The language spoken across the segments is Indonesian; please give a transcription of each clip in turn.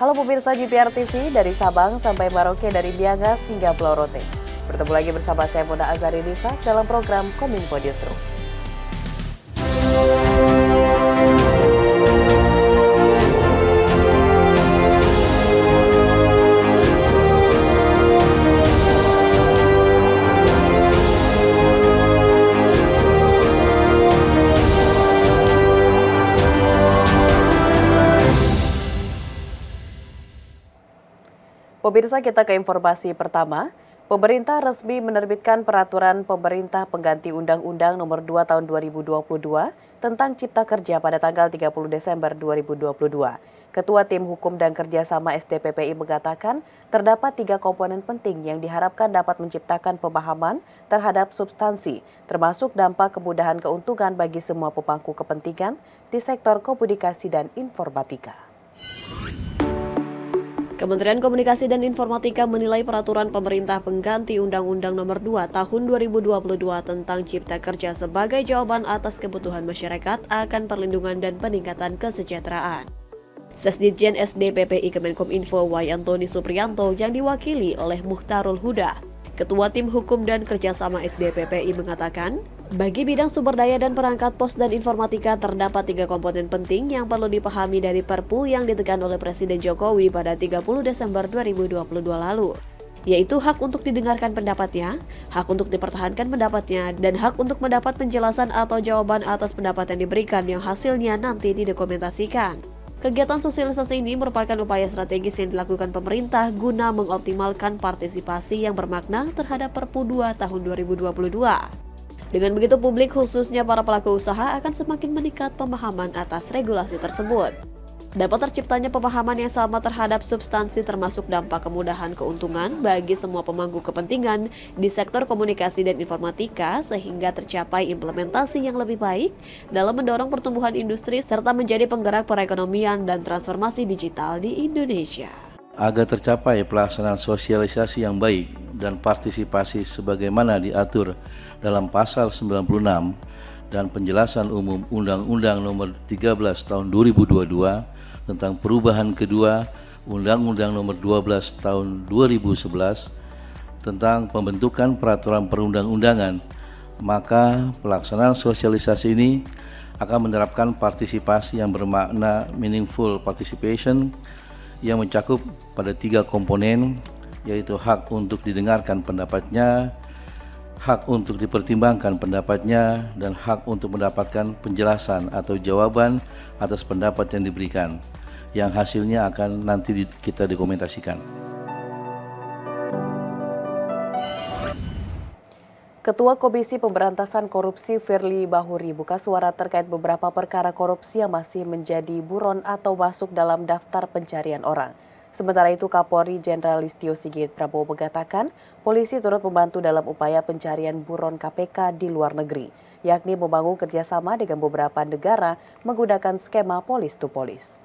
Halo pemirsa GPR TV, dari Sabang sampai Merauke, dari Miangas hingga Pulau Rote. Bertemu lagi bersama saya Mona Azari Nisa dalam program Kominfo Newsroom. Pemirsa, kita ke informasi pertama. Pemerintah resmi menerbitkan peraturan pemerintah pengganti Undang-Undang Nomor 2 Tahun 2022 tentang Cipta Kerja pada tanggal 30 Desember 2022. Ketua Tim Hukum dan Kerjasama SDPPI mengatakan terdapat 3 komponen penting yang diharapkan dapat menciptakan pemahaman terhadap substansi, termasuk dampak kemudahan keuntungan bagi semua pemangku kepentingan di sektor komunikasi dan informatika. Kementerian Komunikasi dan Informatika menilai peraturan pemerintah pengganti Undang-Undang Nomor 2 Tahun 2022 tentang Cipta Kerja sebagai jawaban atas kebutuhan masyarakat akan perlindungan dan peningkatan kesejahteraan. Sesditjen SDPPI Kemenkominfo Wayantoni Supriyanto yang diwakili oleh Mukhtarul Huda, Ketua Tim Hukum dan Kerjasama SDPPI mengatakan, bagi bidang sumber daya dan perangkat pos dan informatika terdapat 3 komponen penting yang perlu dipahami dari Perpu yang ditekan oleh Presiden Jokowi pada 30 Desember 2022 lalu, yaitu hak untuk didengarkan pendapatnya, hak untuk dipertahankan pendapatnya, dan hak untuk mendapat penjelasan atau jawaban atas pendapat yang diberikan yang hasilnya nanti didokumentasikan. Kegiatan sosialisasi ini merupakan upaya strategis yang dilakukan pemerintah guna mengoptimalkan partisipasi yang bermakna terhadap Perpu 2 tahun 2022. Dengan begitu, publik khususnya para pelaku usaha akan semakin meningkat pemahaman atas regulasi tersebut. Dapat terciptanya pemahaman yang sama terhadap substansi termasuk dampak kemudahan keuntungan bagi semua pemangku kepentingan di sektor komunikasi dan informatika sehingga tercapai implementasi yang lebih baik dalam mendorong pertumbuhan industri serta menjadi penggerak perekonomian dan transformasi digital di Indonesia. Agar tercapai pelaksanaan sosialisasi yang baik dan partisipasi sebagaimana diatur dalam pasal 96 dan penjelasan umum Undang-Undang Nomor 13 Tahun 2022 tentang perubahan kedua Undang-Undang Nomor 12 Tahun 2011 tentang pembentukan peraturan perundang-undangan, maka pelaksanaan sosialisasi ini akan menerapkan partisipasi yang bermakna meaningful participation yang mencakup pada 3 komponen, yaitu hak untuk didengarkan pendapatnya, hak untuk dipertimbangkan pendapatnya, dan hak untuk mendapatkan penjelasan atau jawaban atas pendapat yang diberikan, yang hasilnya akan nanti kita dokumentasikan. Ketua Komisi Pemberantasan Korupsi Firly Bahuri buka suara terkait beberapa perkara korupsi yang masih menjadi buron atau masuk dalam daftar pencarian orang. Sementara itu, Kapolri Jenderal Listio Sigit Prabowo mengatakan polisi turut membantu dalam upaya pencarian buron KPK di luar negeri, yakni membangun kerjasama dengan beberapa negara menggunakan skema polis to polis.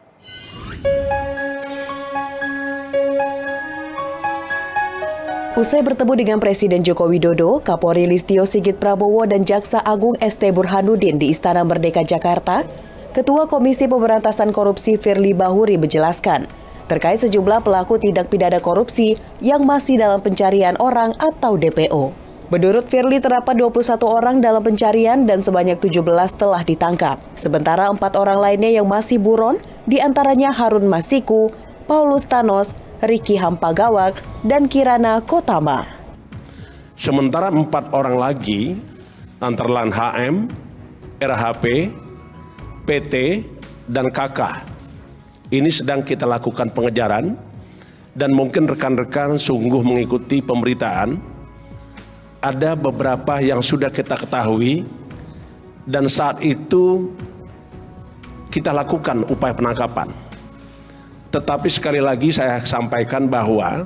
Usai bertemu dengan Presiden Joko Widodo, Kapolri Listio Sigit Prabowo dan Jaksa Agung ST Burhanuddin di Istana Merdeka Jakarta, Ketua Komisi Pemberantasan Korupsi Firly Bahuri menjelaskan terkait sejumlah pelaku tindak pidana korupsi yang masih dalam pencarian orang atau DPO. Menurut Firly, terdapat 21 orang dalam pencarian dan sebanyak 17 telah ditangkap. Sementara 4 orang lainnya yang masih buron, diantaranya Harun Masiku, Paulus Thanos, Ricky Hampagawak, dan Kirana Kotama. Sementara 4 orang lagi, antara lain HM, RHP, PT, dan KK. Ini sedang kita lakukan pengejaran dan mungkin rekan-rekan sungguh mengikuti pemberitaan. Ada beberapa yang sudah kita ketahui dan saat itu kita lakukan upaya penangkapan. Tetapi sekali lagi saya sampaikan bahwa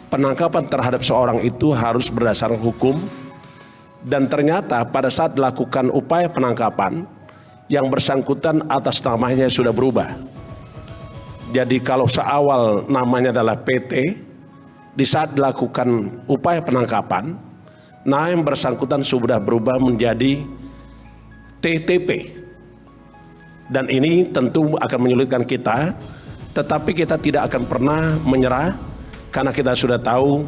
penangkapan terhadap seorang itu harus berdasarkan hukum dan ternyata pada saat dilakukan upaya penangkapan yang bersangkutan atas namanya sudah berubah. Jadi kalau seawal namanya adalah PT, di saat dilakukan upaya penangkapan, nah yang bersangkutan sudah berubah menjadi TTP. Dan ini tentu akan menyulitkan kita tetapi kita tidak akan pernah menyerah karena kita sudah tahu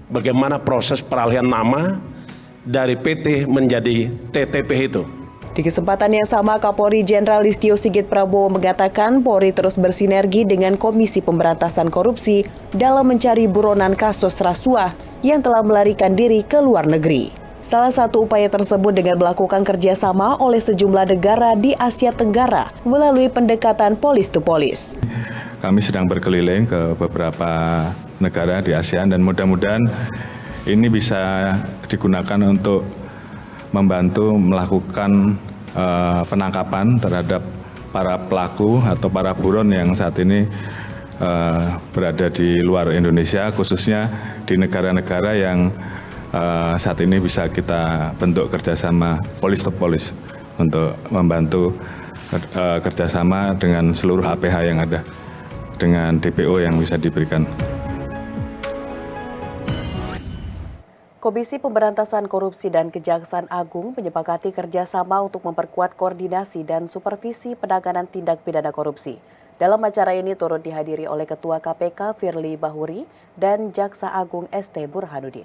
bagaimana proses peralihan nama dari PT menjadi TTP itu. Di kesempatan yang sama, Kapolri Jenderal Listio Sigit Prabowo mengatakan Polri terus bersinergi dengan Komisi Pemberantasan Korupsi dalam mencari buronan kasus rasuah yang telah melarikan diri ke luar negeri. Salah satu upaya tersebut dengan melakukan kerjasama oleh sejumlah negara di Asia Tenggara melalui pendekatan polis to polis. Kami sedang berkeliling ke beberapa negara di ASEAN dan mudah-mudahan ini bisa digunakan untuk membantu melakukan penangkapan terhadap para pelaku atau para buron yang saat ini berada di luar Indonesia, khususnya di negara-negara yang saat ini bisa kita bentuk kerjasama polis to polis untuk membantu kerjasama dengan seluruh APH yang ada, dengan DPO yang bisa diberikan. Komisi Pemberantasan Korupsi dan Kejaksaan Agung menyepakati kerjasama untuk memperkuat koordinasi dan supervisi penanganan tindak pidana korupsi. Dalam acara ini turut dihadiri oleh Ketua KPK Firly Bahuri dan Jaksa Agung ST Burhanuddin.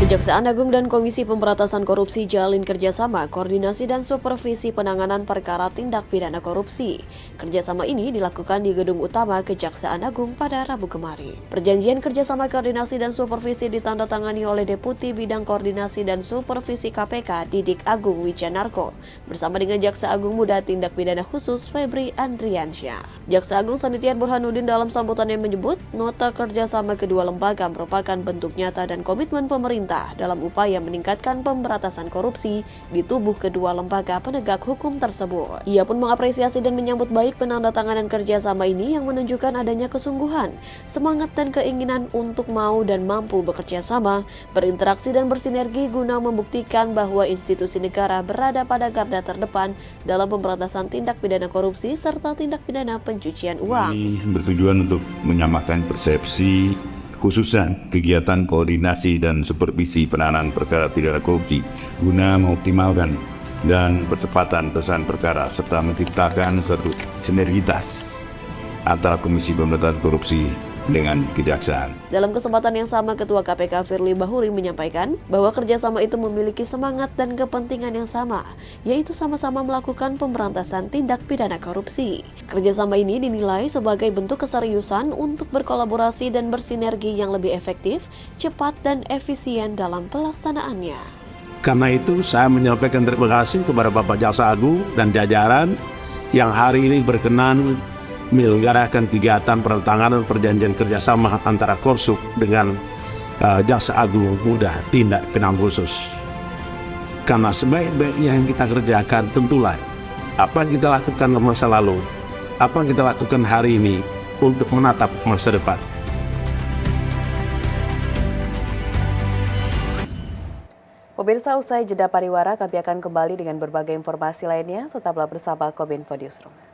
Kejaksaan Agung dan Komisi Pemberantasan Korupsi jalin kerjasama, koordinasi dan supervisi penanganan perkara tindak pidana korupsi. Kerjasama ini dilakukan di Gedung Utama Kejaksaan Agung pada Rabu kemarin. Perjanjian kerjasama koordinasi dan supervisi ditandatangani oleh Deputi Bidang Koordinasi dan Supervisi KPK Didik Agung Wijanarko bersama dengan Jaksa Agung Muda Tindak Pidana Khusus Febri Andriansyah. Jaksa Agung Sanitiar Burhanuddin dalam sambutannya menyebut nota kerjasama kedua lembaga merupakan bentuk nyata dan komitmen pemerintah dalam upaya meningkatkan pemberantasan korupsi di tubuh kedua lembaga penegak hukum tersebut. Ia pun mengapresiasi dan menyambut baik penandatanganan kerjasama ini yang menunjukkan adanya kesungguhan, semangat dan keinginan untuk mau dan mampu bekerja sama, berinteraksi dan bersinergi guna membuktikan bahwa institusi negara berada pada garda terdepan dalam pemberantasan tindak pidana korupsi serta tindak pidana pencucian uang. Ini bertujuan untuk menyamakan persepsi khususnya kegiatan koordinasi dan supervisi penanganan perkara pidana korupsi guna mengoptimalkan dan percepatan penyelesaian perkara serta menciptakan suatu sinergitas antara Komisi Pemberantasan Korupsi dengan kejaksaan. Dalam kesempatan yang sama, Ketua KPK Firly Bahuri menyampaikan bahwa kerjasama itu memiliki semangat dan kepentingan yang sama, yaitu sama-sama melakukan pemberantasan tindak pidana korupsi. Kerjasama ini dinilai sebagai bentuk keseriusan untuk berkolaborasi dan bersinergi yang lebih efektif, cepat, dan efisien dalam pelaksanaannya. Karena itu saya menyampaikan terima kasih kepada Bapak Jaksa Agung dan jajaran yang hari ini berkenan menyelenggarakan kegiatan penandatanganan perjanjian kerjasama antara Korsuk dengan Jaksa Agung Muda Tindak Pidana Khusus. Karena sebaik-baiknya yang kita kerjakan tentulah apa yang kita lakukan di masa lalu, apa yang kita lakukan hari ini untuk menatap masa depan. Pemirsa, usai jeda pariwara, kami akan kembali dengan berbagai informasi lainnya. Tetaplah bersama Kominfo Newsroom.